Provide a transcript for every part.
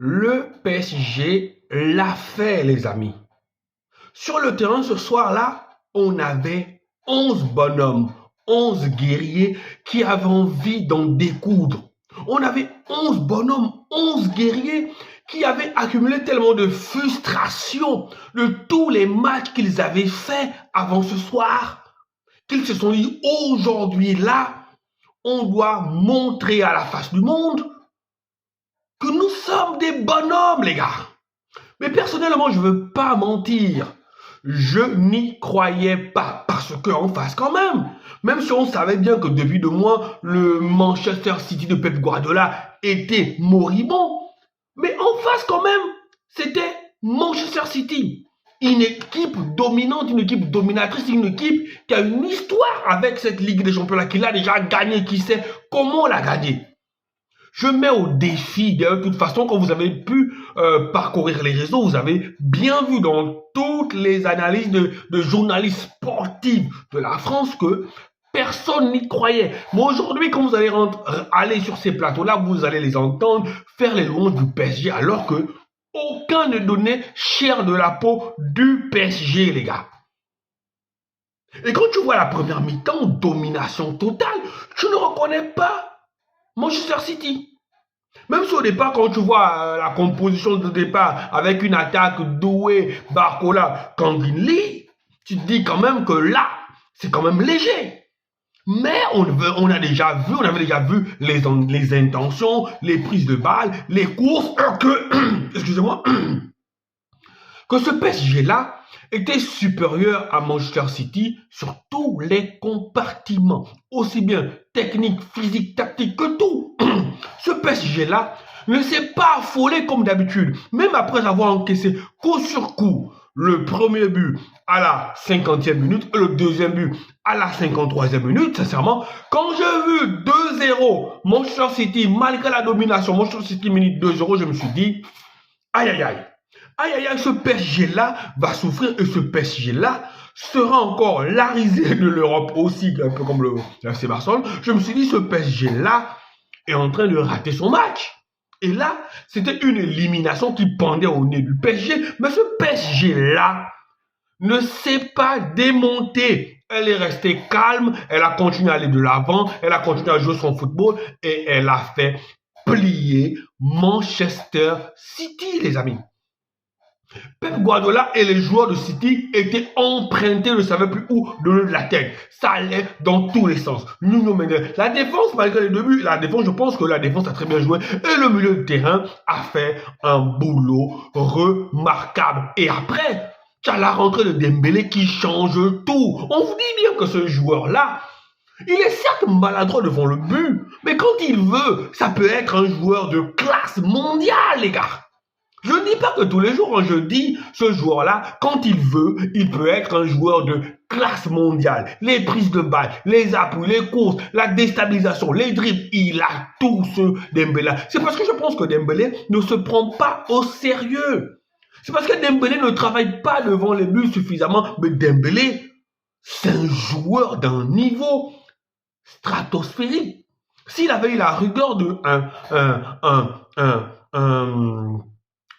Le PSG l'a fait, les amis. Sur le terrain, ce soir-là, on avait 11 bonhommes, 11 guerriers qui avaient envie d'en découdre. On avait 11 bonhommes, 11 guerriers qui avaient accumulé tellement de frustration de tous les matchs qu'ils avaient faits avant ce soir, qu'ils se sont dit aujourd'hui là, on doit montrer à la face du monde que nous sommes des bonhommes, les gars. Mais personnellement, je ne veux pas mentir. Je n'y croyais pas. Parce qu'en face, quand même si on savait bien que depuis 2 mois, le Manchester City de Pep Guardiola était moribond, mais en face, quand même, c'était Manchester City. Une équipe dominante, une équipe dominatrice, une équipe qui a une histoire avec cette Ligue des Champions-là, qui l'a déjà gagnée, qui sait comment la gagner. Je mets au défi, de toute façon, quand vous avez pu parcourir les réseaux, vous avez bien vu dans toutes les analyses de journalistes sportifs de la France que personne n'y croyait. Mais aujourd'hui, quand vous allez aller sur ces plateaux-là, vous allez les entendre faire les louanges du PSG, alors que aucun ne donnait chair de la peau du PSG, les gars. Et quand tu vois la première mi-temps, domination totale, tu ne reconnais pas Manchester City. Même si au départ, quand tu vois la composition de départ avec une attaque Doué, Barcola, Kanginli, tu te dis quand même que là, c'est quand même léger. Mais on avait déjà vu les intentions, les prises de balles, les courses, excusez-moi, que ce PSG-là était supérieur à Manchester City sur tous les compartiments, aussi bien technique, physique, tactique que tout. Ce PSG-là ne s'est pas affolé comme d'habitude, même après avoir encaissé coup sur coup le premier but à la 50e minute et le deuxième but à la 53e minute. Sincèrement, quand j'ai vu 2-0 Manchester City, malgré la domination, Manchester City minute 2-0, je me suis dit, aïe aïe aïe. Aïe aïe aïe, ce PSG-là va souffrir et ce PSG-là sera encore la risée de l'Europe aussi, un peu comme le FC Barcelone. Je me suis dit, ce PSG-là est en train de rater son match. Et là, c'était une élimination qui pendait au nez du PSG. Mais ce PSG-là ne s'est pas démonté. Elle est restée calme, elle a continué à aller de l'avant, elle a continué à jouer son football et elle a fait plier Manchester City, les amis. Pep Guardiola et les joueurs de City étaient empruntés, ne savaient plus où donner de la tête. Ça allait dans tous les sens. Nuno Mendes, la défense, malgré les débuts, la défense, je pense que la défense a très bien joué. Et le milieu de terrain a fait un boulot remarquable. Et après, tu as la rentrée de Dembélé qui change tout. On vous dit bien que ce joueur-là, il est certes maladroit devant le but, mais quand il veut, ça peut être un joueur de classe mondiale, les gars. Je ne dis pas que tous les jours, je dis ce joueur-là, quand il veut, il peut être un joueur de classe mondiale. Les prises de balles, les appuis, les courses, la déstabilisation, les dribbles, il a tout ce Dembélé. C'est parce que je pense que Dembélé ne se prend pas au sérieux. C'est parce que Dembélé ne travaille pas devant les buts suffisamment. Mais Dembélé, c'est un joueur d'un niveau stratosphérique. S'il avait eu la rigueur de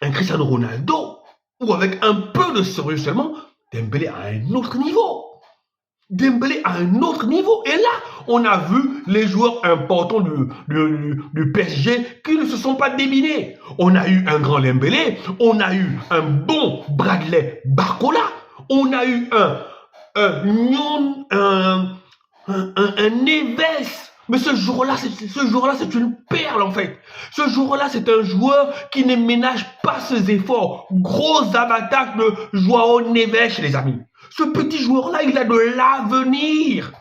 un Cristiano Ronaldo, ou avec un peu de sérieux seulement, Dembélé a un autre niveau. Dembélé a un autre niveau. Et là, on a vu les joueurs importants du PSG qui ne se sont pas déminés. On a eu un grand Dembélé, on a eu un bon Bradley Barcola, on a eu un Neves. Mais ce jour-là, c'est une perle en fait. Ce jour-là, c'est un joueur qui ne ménage pas ses efforts. Gros abattage de Joao Neves, les amis. Ce petit joueur-là, il a de l'avenir.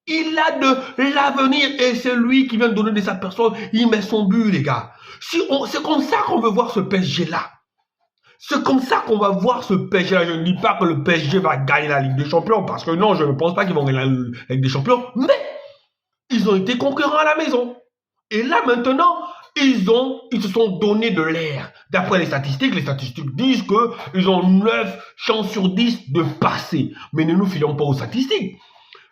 Il a de l'avenir et c'est lui qui vient de donner de sa personne. Il met son but, les gars. C'est comme ça qu'on veut voir ce PSG-là. C'est comme ça qu'on va voir ce PSG-là. Je ne dis pas que le PSG va gagner la Ligue des Champions, parce que non, je ne pense pas qu'ils vont gagner la Ligue des Champions, mais ils ont été concurrents à la maison. Et là, maintenant, ils se sont donné de l'air. D'après les statistiques disent qu'ils ont 9 chances sur 10 de passer. Mais ne nous fions pas aux statistiques.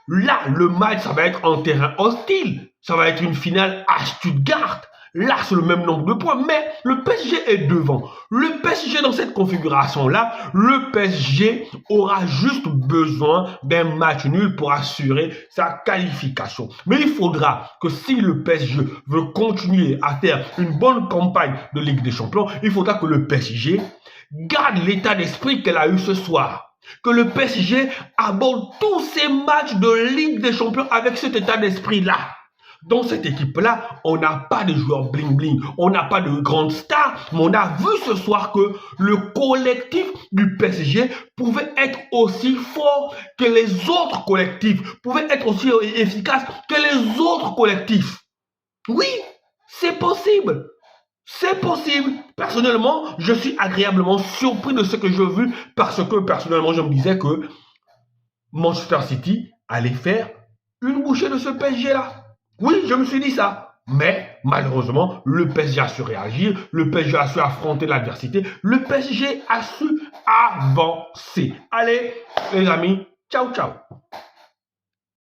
Là, le match, ça va être en terrain hostile. Ça va être une finale à Stuttgart. Là, c'est le même nombre de points, mais le PSG est devant. Le PSG dans cette configuration-là, le PSG aura juste besoin d'un match nul pour assurer sa qualification. Mais il faudra que si le PSG veut continuer à faire une bonne campagne de Ligue des Champions, il faudra que le PSG garde l'état d'esprit qu'elle a eu ce soir. Que le PSG aborde tous ses matchs de Ligue des Champions avec cet état d'esprit-là. Dans cette équipe-là, on n'a pas de joueurs bling-bling, on n'a pas de grandes stars, mais on a vu ce soir que le collectif du PSG pouvait être aussi fort que les autres collectifs, pouvait être aussi efficace que les autres collectifs. Oui, c'est possible. C'est possible. Personnellement, je suis agréablement surpris de ce que j'ai vu parce que personnellement, je me disais que Manchester City allait faire une bouchée de ce PSG-là. Oui, je me suis dit ça. Mais malheureusement, le PSG a su réagir, le PSG a su affronter l'adversité, le PSG a su avancer. Allez, les amis, ciao, ciao.